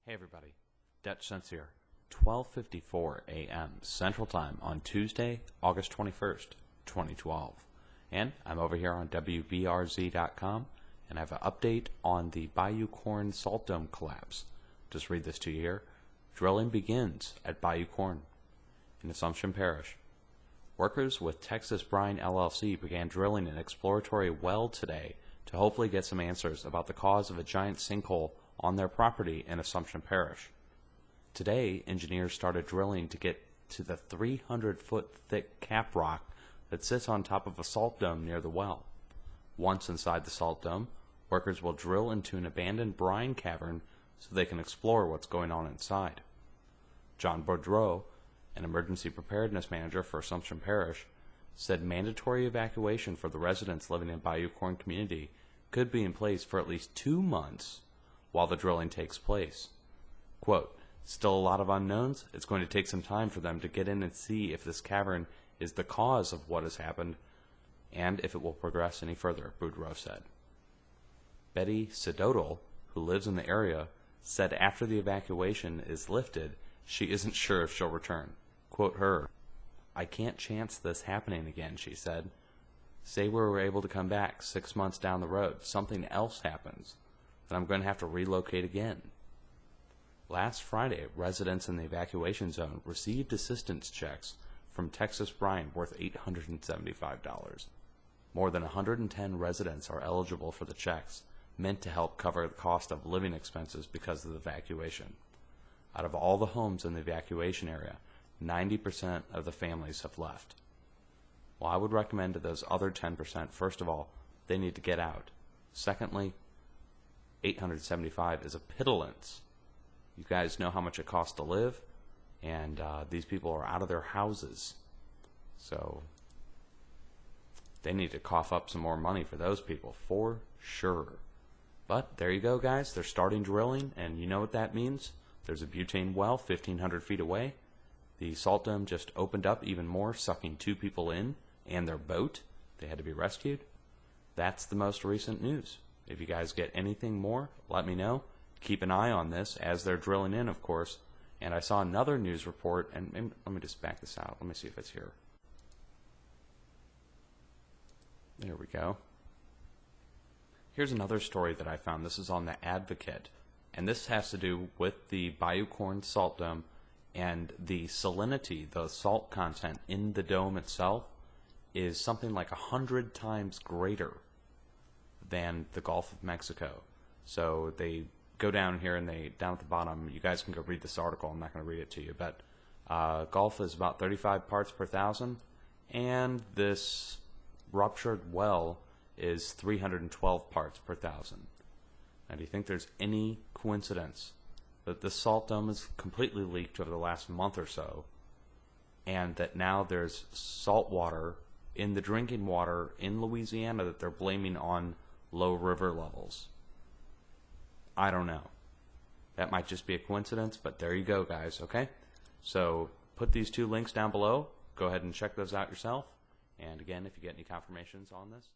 Hey everybody, Dutchsinse here. 12:54 a.m. Central Time on Tuesday, August 21st, 2012. And I'm over here on WBRZ.com and I have an update on the Bayou Corne salt dome collapse. Just read this to you here. Drilling begins at Bayou Corne in Assumption Parish. Workers with Texas Brine LLC began drilling an exploratory well today to hopefully get some answers about the cause of a giant sinkhole on their property in Assumption Parish. Today, engineers started drilling to get to the 300-foot thick cap rock that sits on top of a salt dome near the well. Once inside the salt dome, workers will drill into an abandoned brine cavern so they can explore what's going on inside. John Boudreau, an emergency preparedness manager for Assumption Parish, said mandatory evacuation for the residents living in Bayou Corne community could be in place for at least 2 months while the drilling takes place. Quote, "Still a lot of unknowns. It's going to take some time for them to get in and see if this cavern is the cause of what has happened and if it will progress any further," Boudreau said. Betty Sedodal, who lives in the area, said after the evacuation is lifted, she isn't sure if she'll return. Quote her, "I can't chance this happening again," she said. "Say we were able to come back 6 months down the road, something else happens, then I'm going to have to relocate again." Last Friday, residents in the evacuation zone received assistance checks from Texas Brine worth $875. More than 110 residents are eligible for the checks, meant to help cover the cost of living expenses because of the evacuation. Out of all the homes in the evacuation area, 90% of the families have left. Well, I would recommend to those other 10%, first of all, they need to get out. Secondly, $875 is a pittance. You guys know how much it costs to live, and these people are out of their houses. So they need to cough up some more money for those people, for sure. But there you go, guys. They're starting drilling, and you know what that means. There's a butane well 1,500 feet away. The salt dome just opened up even more, sucking 2 people in and their boat. They had to be rescued. That's the most recent news. If you guys get anything more, let me know. Keep an eye on this as they're drilling in, of course. And I saw another news report, and let me just back this out. Let me see if it's here. There we go. Here's another story that I found. This is on the Advocate, and this has to do with the Bayou Corne salt dome and the salinity, the salt content in the dome itself is something like 100 times greater than the Gulf of Mexico. So they go down here, and down at the bottom, you guys can go read this article. I'm not going to read it to you, but Gulf is about 35 parts per thousand, and this ruptured well is 312 parts per thousand. Now, do you think there's any coincidence that the salt dome is completely leaked over the last month or so, and that now there's salt water in the drinking water in Louisiana that they're blaming on low river levels? I don't know. That might just be a coincidence, but there you go, guys, okay? So put these 2 links down below. Go ahead and check those out yourself. And again, if you get any confirmations on this,